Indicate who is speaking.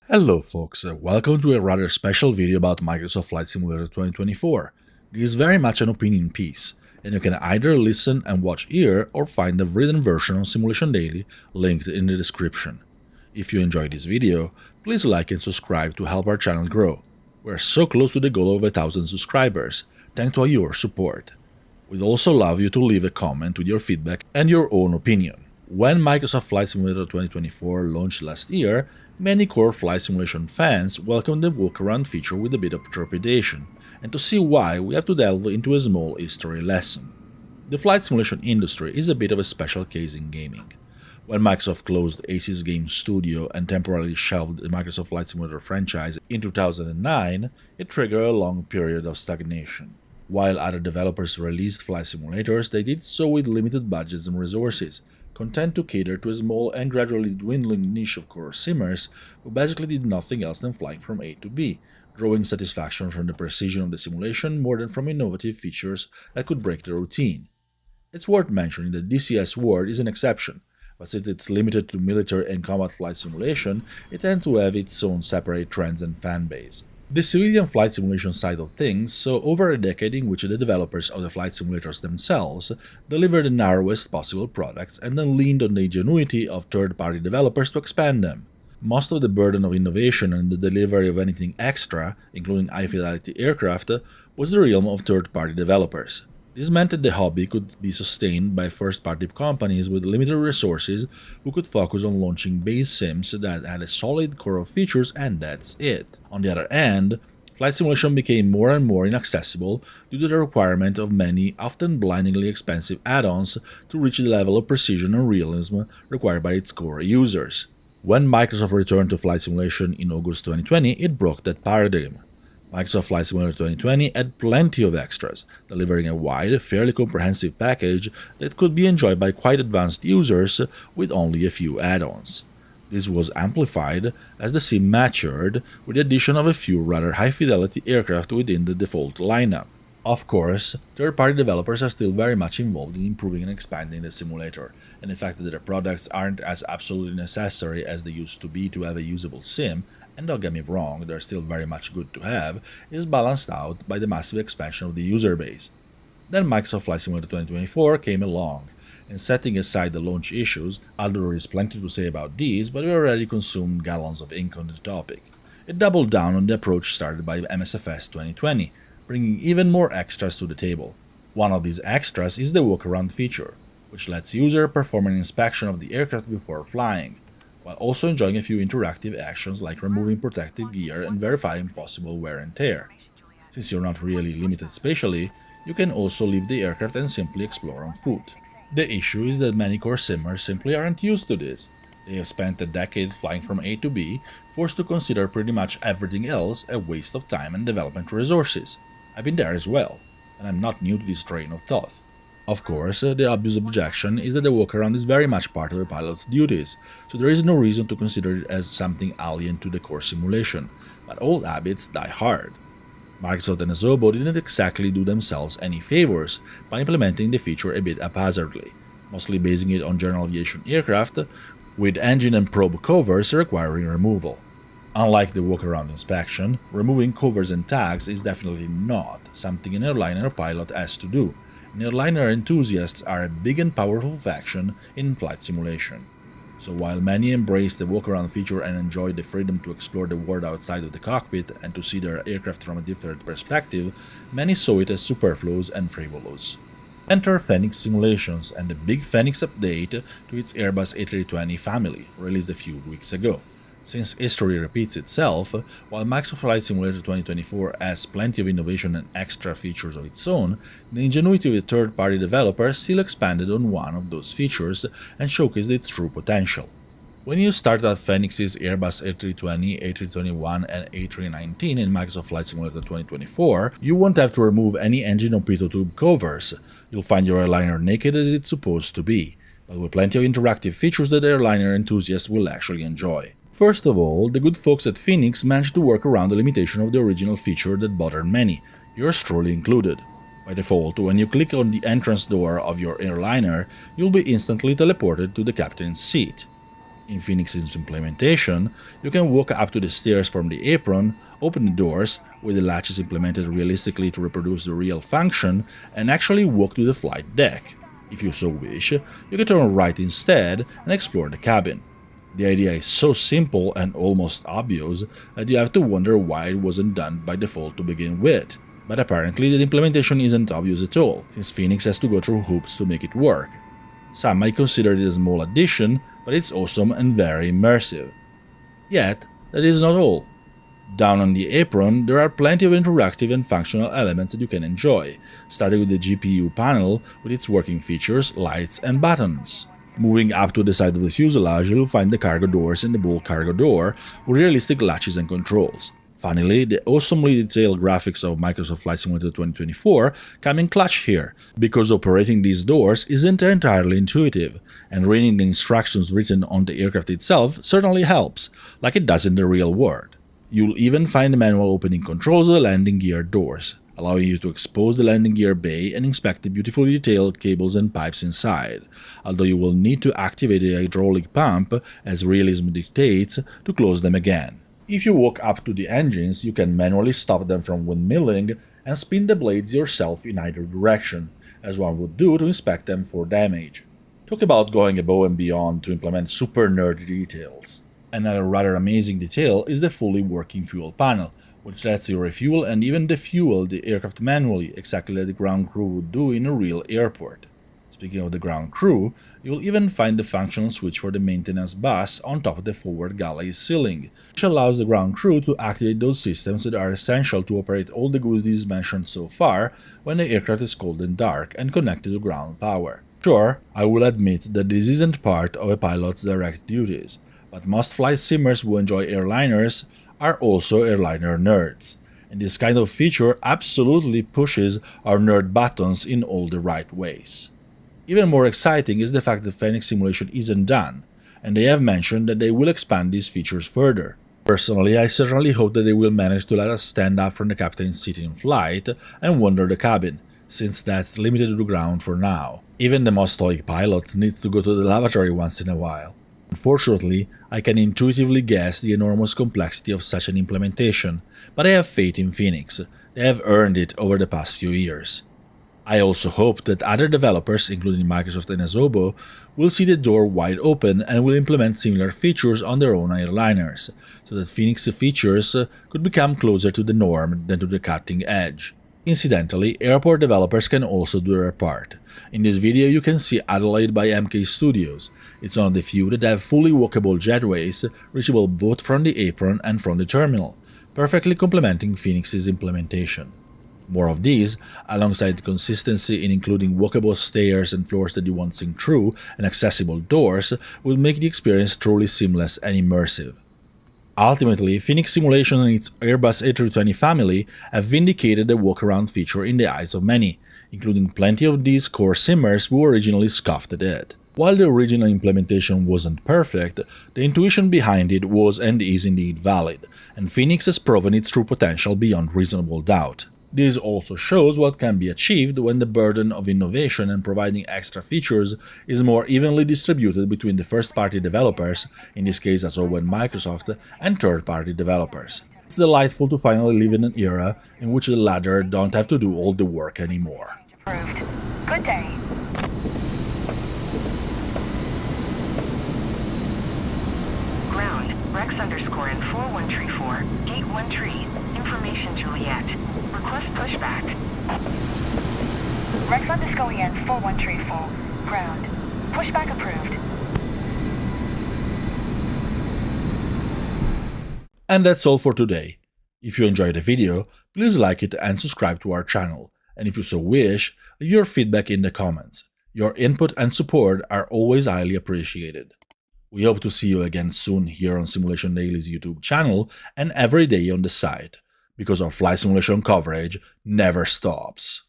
Speaker 1: Hello folks, welcome to a rather special video about Microsoft Flight Simulator 2024. This is very much an opinion piece, and you can either listen and watch here or find the written version on Simulation Daily linked in the description. If you enjoyed this video, please like and subscribe to help our channel grow. We're so close to the goal of 1000 subscribers, thanks to your support. We'd also love you to leave a comment with your feedback and your own opinion. When Microsoft Flight Simulator 2024 launched last year, many core flight simulation fans welcomed the walkaround feature with a bit of trepidation, and to see why we have to delve into a small history lesson. The flight simulation industry is a bit of a special case in gaming. When Microsoft closed Aces Game Studio and temporarily shelved the Microsoft Flight Simulator franchise in 2009, it triggered a long period of stagnation. While other developers released flight simulators, they did so with limited budgets and resources, content to cater to a small and gradually dwindling niche of core simmers who basically did nothing else than flying from A to B, drawing satisfaction from the precision of the simulation more than from innovative features that could break the routine. It's worth mentioning that DCS World is an exception, but since it's limited to military and combat flight simulation, it tends to have its own separate trends and fanbase. The civilian flight simulation side of things saw over a decade in which the developers of the flight simulators themselves delivered the narrowest possible products and then leaned on the ingenuity of third-party developers to expand them. Most of the burden of innovation and the delivery of anything extra, including high-fidelity aircraft, was the realm of third-party developers. This meant that the hobby could be sustained by first-party companies with limited resources who could focus on launching base sims that had a solid core of features and that's it. On the other hand, flight simulation became more and more inaccessible due to the requirement of many, often blindingly expensive add-ons to reach the level of precision and realism required by its core users. When Microsoft returned to flight simulation in August 2020, it broke that paradigm. Microsoft Flight Simulator 2020 had plenty of extras, delivering a wide, fairly comprehensive package that could be enjoyed by quite advanced users with only a few add-ons. This was amplified as the sim matured with the addition of a few rather high-fidelity aircraft within the default lineup. Of course, third-party developers are still very much involved in improving and expanding the simulator, and the fact that their products aren't as absolutely necessary as they used to be to have a usable sim, and don't get me wrong, they're still very much good to have, is balanced out by the massive expansion of the user base. Then Microsoft Flight Simulator 2024 came along, and setting aside the launch issues, although there is plenty to say about these, but we already consumed gallons of ink on the topic. It doubled down on the approach started by MSFS 2020, bringing even more extras to the table. One of these extras is the walkaround feature, which lets users perform an inspection of the aircraft before flying, while also enjoying a few interactive actions like removing protective gear and verifying possible wear and tear. Since you're not really limited spatially, you can also leave the aircraft and simply explore on foot. The issue is that many core simmers simply aren't used to this. They have spent a decade flying from A to B, forced to consider pretty much everything else a waste of time and development resources. I've been there as well, and I'm not new to this train of thought. Of course, the obvious objection is that the walkaround is very much part of the pilot's duties, so there is no reason to consider it as something alien to the core simulation, but old habits die hard. Microsoft and Asobo didn't exactly do themselves any favors by implementing the feature a bit haphazardly, mostly basing it on general aviation aircraft, with engine and probe covers requiring removal. Unlike the walkaround inspection, removing covers and tags is definitely not something an airliner pilot has to do, and airliner enthusiasts are a big and powerful faction in flight simulation. So while many embrace the walkaround feature and enjoy the freedom to explore the world outside of the cockpit and to see their aircraft from a different perspective, many saw it as superfluous and frivolous. Enter Fenix Simulations and the big Fenix update to its Airbus A320 family, released a few weeks ago. Since history repeats itself, while Microsoft Flight Simulator 2024 has plenty of innovation and extra features of its own, the ingenuity of the third-party developer still expanded on one of those features and showcased its true potential. When you start at Fenix's Airbus A320, A321, and A319 in Microsoft Flight Simulator 2024, you won't have to remove any engine or pitot tube covers. You'll find your airliner naked as it's supposed to be, but with plenty of interactive features that airliner enthusiasts will actually enjoy. First of all, the good folks at Fenix managed to work around the limitation of the original feature that bothered many, yours truly included. By default, when you click on the entrance door of your airliner, you'll be instantly teleported to the captain's seat. In Fenix's implementation, you can walk up to the stairs from the apron, open the doors, with the latches implemented realistically to reproduce the real function, and actually walk to the flight deck. If you so wish, you can turn right instead and explore the cabin. The idea is so simple and almost obvious that you have to wonder why it wasn't done by default to begin with. But apparently the implementation isn't obvious at all, since Fenix has to go through hoops to make it work. Some might consider it a small addition, but it's awesome and very immersive. Yet, that is not all. Down on the apron, there are plenty of interactive and functional elements that you can enjoy, starting with the GPU panel with its working features, lights, and buttons. Moving up to the side of the fuselage, you'll find the cargo doors and the bulk cargo door with realistic latches and controls. Finally, the awesomely detailed graphics of Microsoft Flight Simulator 2024 come in clutch here, because operating these doors isn't entirely intuitive, and reading the instructions written on the aircraft itself certainly helps, like it does in the real world. You'll even find manual opening controls of the landing gear doors, allowing you to expose the landing gear bay and inspect the beautifully detailed cables and pipes inside, although you will need to activate the hydraulic pump, as realism dictates, to close them again. If you walk up to the engines, you can manually stop them from windmilling and spin the blades yourself in either direction, as one would do to inspect them for damage. Talk about going above and beyond to implement super nerdy details. Another rather amazing detail is the fully working fuel panel, which lets you refuel and even defuel the aircraft manually, exactly like the ground crew would do in a real airport. Speaking of the ground crew, you'll even find the functional switch for the maintenance bus on top of the forward galley ceiling, which allows the ground crew to activate those systems that are essential to operate all the goodies mentioned so far when the aircraft is cold and dark and connected to ground power. Sure, I will admit that this isn't part of a pilot's direct duties, but most flight simmers who enjoy airliners are also airliner nerds, and this kind of feature absolutely pushes our nerd buttons in all the right ways. Even more exciting is the fact that Fenix Simulation isn't done, and they have mentioned that they will expand these features further. Personally, I certainly hope that they will manage to let us stand up from the captain's seat in flight and wander the cabin, since that's limited to the ground for now. Even the most stoic pilot needs to go to the lavatory once in a while. Unfortunately, I can intuitively guess the enormous complexity of such an implementation, but I have faith in Fenix. They have earned it over the past few years. I also hope that other developers, including Microsoft and Asobo, will see the door wide open and will implement similar features on their own airliners, so that Fenix features could become closer to the norm than to the cutting edge. Incidentally, airport developers can also do their part. In this video you can see Adelaide by MK Studios. It's one of the few that have fully walkable jetways, reachable both from the apron and from the terminal, perfectly complementing Fenix's implementation. More of these, alongside consistency in including walkable stairs and floors that you won't sink through and accessible doors, will make the experience truly seamless and immersive. Ultimately, Fenix Simulations and its Airbus A320 family have vindicated the walkaround feature in the eyes of many, including plenty of these core simmers who originally scoffed at it. While the original implementation wasn't perfect, the intuition behind it was and is indeed valid, and Fenix has proven its true potential beyond reasonable doubt. This also shows what can be achieved when the burden of innovation and providing extra features is more evenly distributed between the first-party developers, in this case Asobo and Microsoft, and third-party developers. It's delightful to finally live in an era in which the latter don't have to do all the work anymore.
Speaker 2: Approved. Good day. Ground, Rex _ in 4134, Gate 1 tree, Information Juliet. Request pushback. Rex _ in 4134, ground. Pushback approved.
Speaker 1: And that's all for today. If you enjoyed the video, please like it and subscribe to our channel, and if you so wish, leave your feedback in the comments. Your input and support are always highly appreciated. We hope to see you again soon here on Simulation Daily's YouTube channel and every day on the site, because our flight simulation coverage never stops.